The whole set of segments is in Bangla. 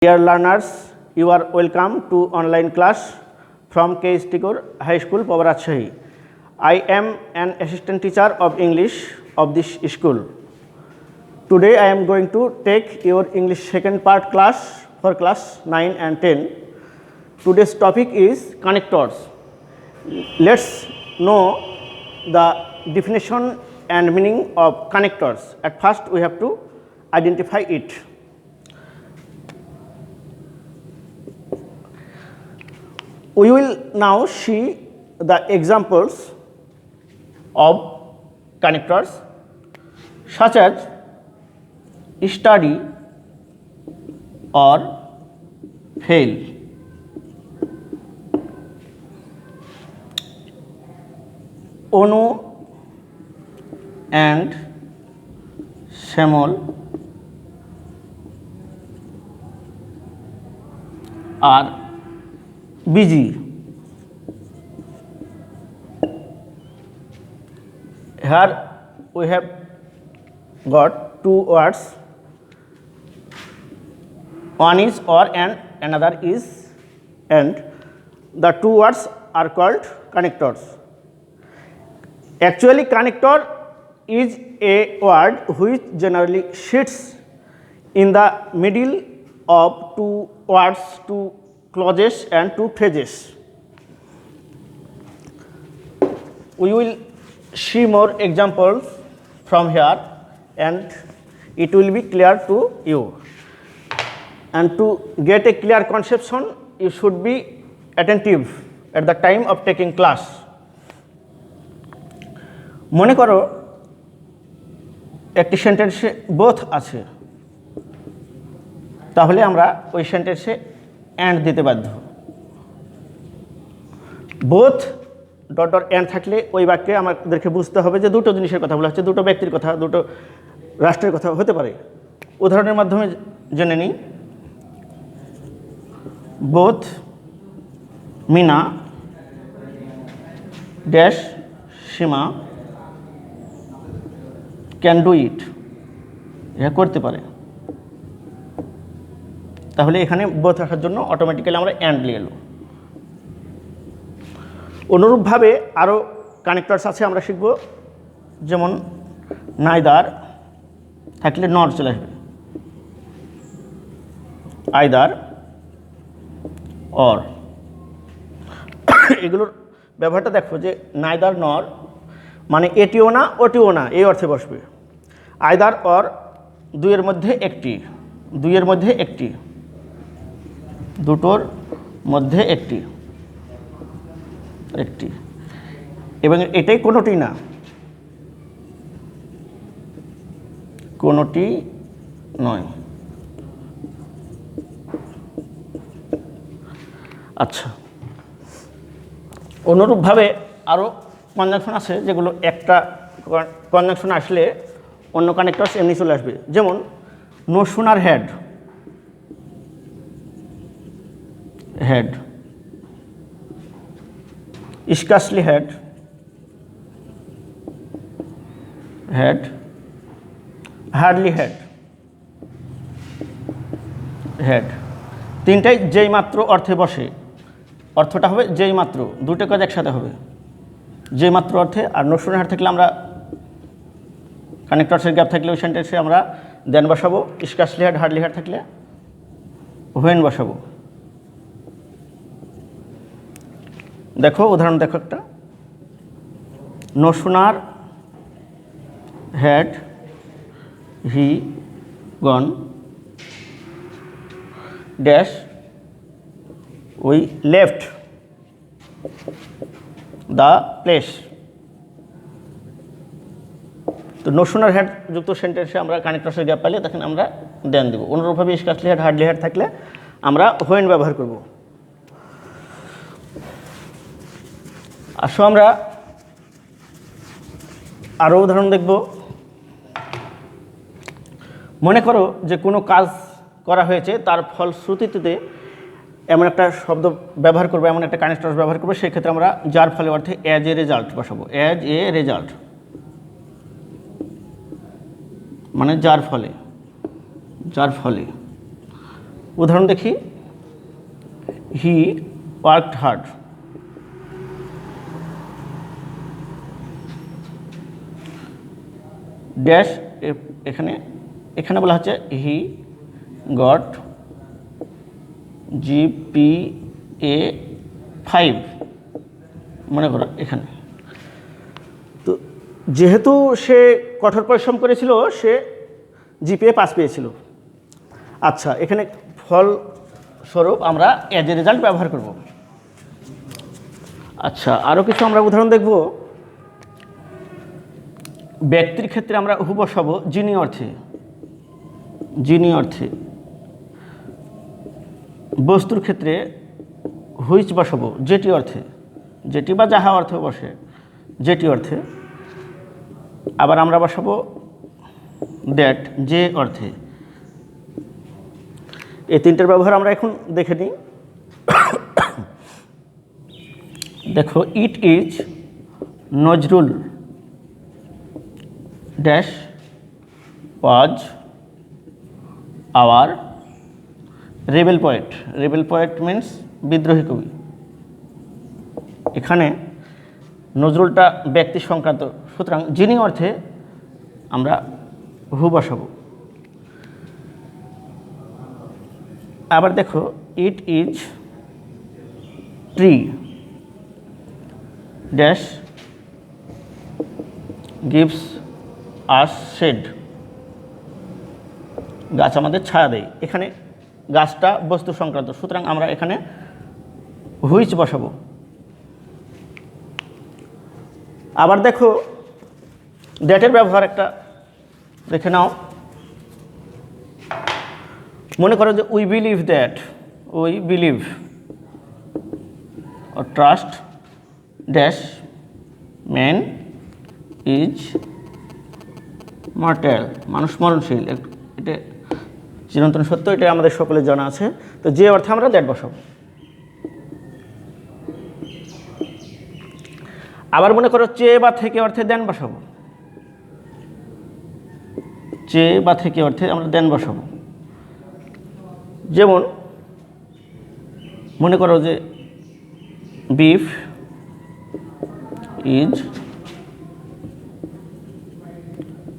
Dear learners, you are welcome to online class from K.S. Tigor High School, Pavarachhahi. I am an assistant teacher of English of this school. Today I am going to take your English second part class for class 9 and 10. Today's topic is connectors. Let's know the definition and meaning of connectors. At first we have to identify it. We will now see the examples of connectors such as study or fail. Onu and Shamol are busy. Here we have got two words, one is or and another is and. The two words are called connectors. Actually, connector is a word which generally sits in the middle of two words, two clauses and two phrases. We will see more examples from here and it will be clear to you. And to get a clear conception, you should be attentive at the time of taking class. মনে করো একটি সেন্টেন্সে বোথ আছে, তাহলে আমরা ওই সেন্টেন্সে অ্যান্ড দিতে বাধ্য। বোথ ডট ডট অ্যান্ড থাকলে ওই বাক্যে আমাদেরকে বুঝতে হবে যে দুটো জিনিসের কথা বলা হচ্ছে, দুটো ব্যক্তির কথা, দুটো রাষ্ট্রের কথা হতে পারে। উদাহরণের মাধ্যমে জেনে নিই। Both Meena dash Seema can do it, এটা করতে পারে। তাহলে এখানে বোথ আসার জন্য অটোমেটিক্যালি আমরা অ্যান্ড নিয়ে এলো। অনুরূপভাবে আরও কানেক্টরস আছে, আমরা শিখব। যেমন নাইদার থাকলে নট চলে আসবে, আইদার অর। এগুলোর ব্যবহারটা দেখো যে নাইদার নর মানে এটিও না ওটিও না, এই অর্থে বসবে। আইদার অর দুইয়ের মধ্যে একটি, দুইয়ের মধ্যে একটি, দুটোর মধ্যে একটি, একটি, এবং এটাই কোনোটি না, কোনোটি নয়। আচ্ছা, অনুরূপভাবে আরও কনজাংশন আছে যেগুলো একটা কনজাংশন আসলে অন্য কানেক্টরস এমনি চলে আসবে। যেমন no sooner had, had, scarcely had, had, hardly had, had. তিনটাই যেই মাত্র অর্থে বসে, অর্থটা হবে যেই মাত্র, দুটো কাজ একসাথে হবে, যেই মাত্র অর্থে। আর নো সুনার হ্যাড থাকলে আমরা কানেক্টরসের গ্যাপ থাকলে ওই সেন্টেন্সে আমরা দেন বসাবো, স্কার্সলি হ্যাড হার্ডলি হ্যাড থাকলে হোয়েন বসাবো। দেখো উদাহরণ দেখো একটা। No sooner had he gone dash we left the place. তো নো সুনার হ্যাড যুক্ত সেন্টেন্সে আমরা কানেক্টরসের গ্যাপ পাইলে তখন আমরা দেন দেবো। অনুরূপভাবে স্কার্সলি হ্যাড হার্ডলি হ্যাড থাকলে আমরা হোয়েন ব্যবহার করব। আসো আমরা আরও উদাহরণ দেখব। মনে করো যে কোনো কাজ করা হয়েছে, তার ফলশ্রুতিতে এমন একটা শব্দ ব্যবহার করবো, এমন একটা কানেক্টরস ব্যবহার করবো, সেই ক্ষেত্রে আমরা যার ফলে অর্থে অ্যাজ এ রেজাল্ট বসাবো। অ্যাজ এ রেজাল্ট মানে যার ফলে, যার ফলে। উদাহরণ দেখি, হি ওয়ার্কড হার্ড। ড্যাশ, এখানে এখানে বলা হচ্ছে হি গট GPA 5, মনে করো এখানে। তো যেহেতু সে কঠোর পরিশ্রম করেছিল, সে GPA 5 পেয়েছিল। আচ্ছা, এখানে ফলস্বরূপ আমরা অ্যাজ এ রেজাল্ট ব্যবহার করব। আচ্ছা, আরও কিছু আমরা উদাহরণ দেখব। ব্যক্তির ক্ষেত্রে আমরা হু বসাবো যিনি অর্থে, যিনি অর্থে। বস্তুর ক্ষেত্রে হুইচ বসাবো যেটি অর্থে, যেটি বা যাহা অর্থে বসে যেটি অর্থে। আবার আমরা বসাবো দ্যাট যে অর্থে। এই তিনটের ব্যবহার আমরা এখন দেখে নিই। দেখো, it is Nazrul dash was our rebel poet. Rebel poet means বিদ্রোহী কবি। এখানে নজরুলটা ব্যক্তি সংক্রান্ত, সুতরাং যিনি অর্থে আমরা হু বসাবো। আবার দেখো, it is tree dash gives us shade. গাছ আমাদের ছায়া দেয়। এখানে গাছটা বস্তু সংক্রান্ত, সুতরাং আমরা এখানে হুইচ বসাবো। আবার দেখো, দ্যাটের ব্যবহার একটা দেখে নাও। মনে করো যে we believe that, we believe or trust dash man is mortal, মানুষ মরণশীল। এটা চিরন্তন সত্য, এটা আমাদের সকলের জানা আছে। তো যে অর্থে আমরা দ্যাট বসাবো। আবার মনে করো চেয়ে বা থেকে অর্থে দেন বসাবো। চেয়ে বা থেকে অর্থে আমরা দেন বসাবো। যেমন মনে করো যে beef is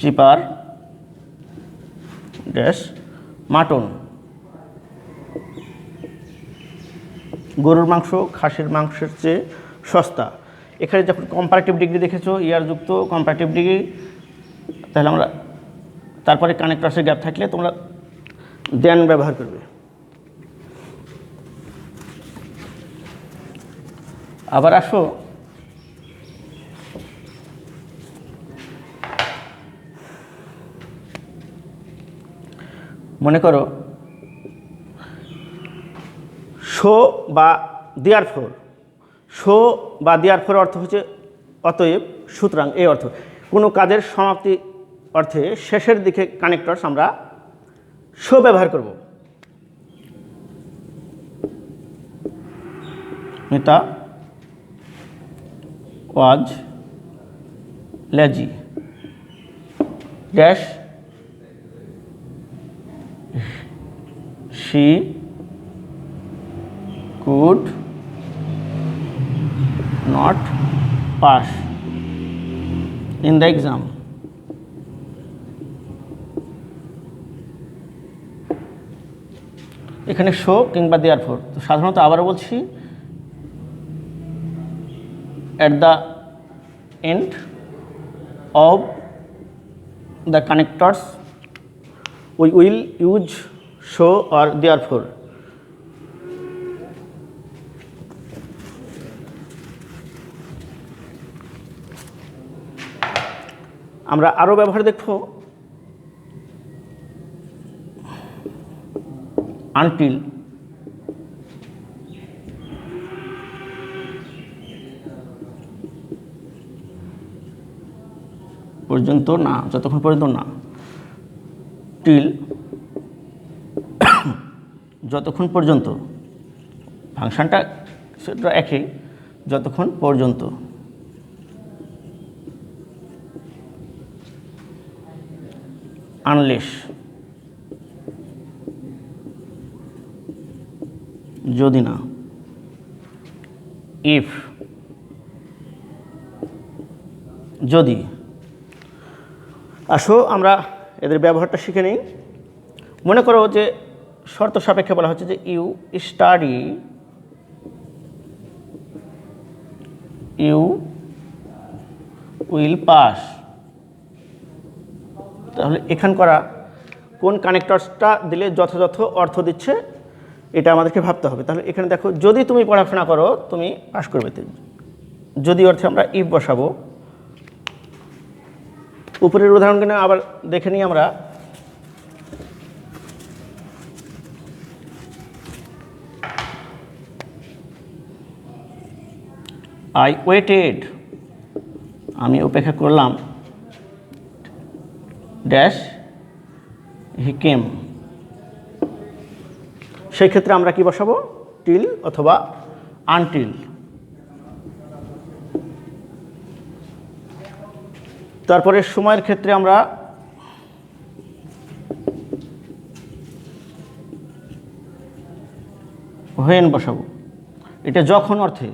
cheaper dash mutton. গরুর মাংস খাসির মাংসের চেয়ে সস্তা। এখানে যখন কম্পারেটিভ ডিগ্রি দেখেছো, ইয়ারযুক্ত কম্পারেটিভ ডিগ্রি, তাহলে আমরা তারপরে কানেক্টরসের গ্যাপ থাকলে তোমরা দেন ব্যবহার করবে। আবার আসো, মনে করো শো বা দেয়ার ফোর। শো বা দেয়ার ফোর অর্থ হচ্ছে অতএব, সুতরাং এই অর্থ। কোনো কাজের সমাপ্তি অর্থে শেষের দিকে কানেক্টরস আমরা শো ব্যবহার করব। Mita was lazy dash she could not pass in the exam. এখানে শো কিংবা দেয়ার ফোর। তো সাধারণত আবারও বলছি, at the end of the connectors we will use show or therefore. আমরা আরও ব্যবহার দেখব। আনটিল পর্যন্ত না, যতক্ষণ পর্যন্ত না। টিল যতক্ষণ পর্যন্ত, ফাংশনটা সেটা একই, যতক্ষণ পর্যন্ত। আনলেস যদি না, ইফ যদি। আসো আমরা এদের ব্যবহারটা শিখে নিই। মনে করো যে শর্ত সাপেক্ষে বলা হচ্ছে যে you study, you will pass. তাহলে এখানকার কোন কানেক্টরসটা দিলে যথাযথ অর্থ দিচ্ছে এটা আমাদেরকে ভাবতে হবে। তাহলে এখানে দেখো, যদি তুমি পড়াশোনা করো তুমি পাস করবে। যদি অর্থে আমরা ইফ বসাবো। উপরের উদাহরণগুলো আবার দেখে নিই আমরা। আই ওয়েটেড, আমি অপেক্ষা করলাম, ড্যাশ হি কেম। সেই ক্ষেত্রে আমরা কি বসাবো? টিল অথবা আনটিল। তারপরে সময়ের ক্ষেত্রে আমরা হোয়েন বসাবো। এটা যখন অর্থে,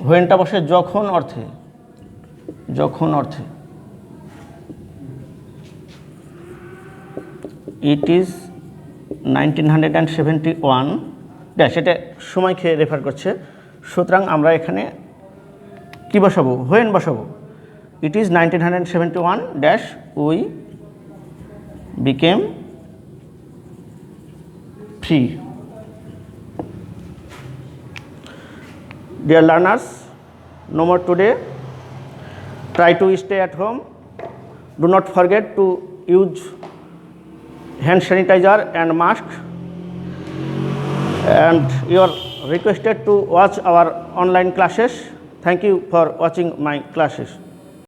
হোয়েনটা বসে যখন অর্থে, যখন অর্থে। ইট ইজ 1971 ড্যাশ, এটা সময়কে রেফার করছে। সুতরাং আমরা এখানে কি বসাবো? হোয়েন বসাবো। It is 1971 dash we became free. Dear learners, no more today. Try to stay at home. Do not forget to use hand sanitizer and mask. And you are requested to watch our online classes. Thank you for watching my classes.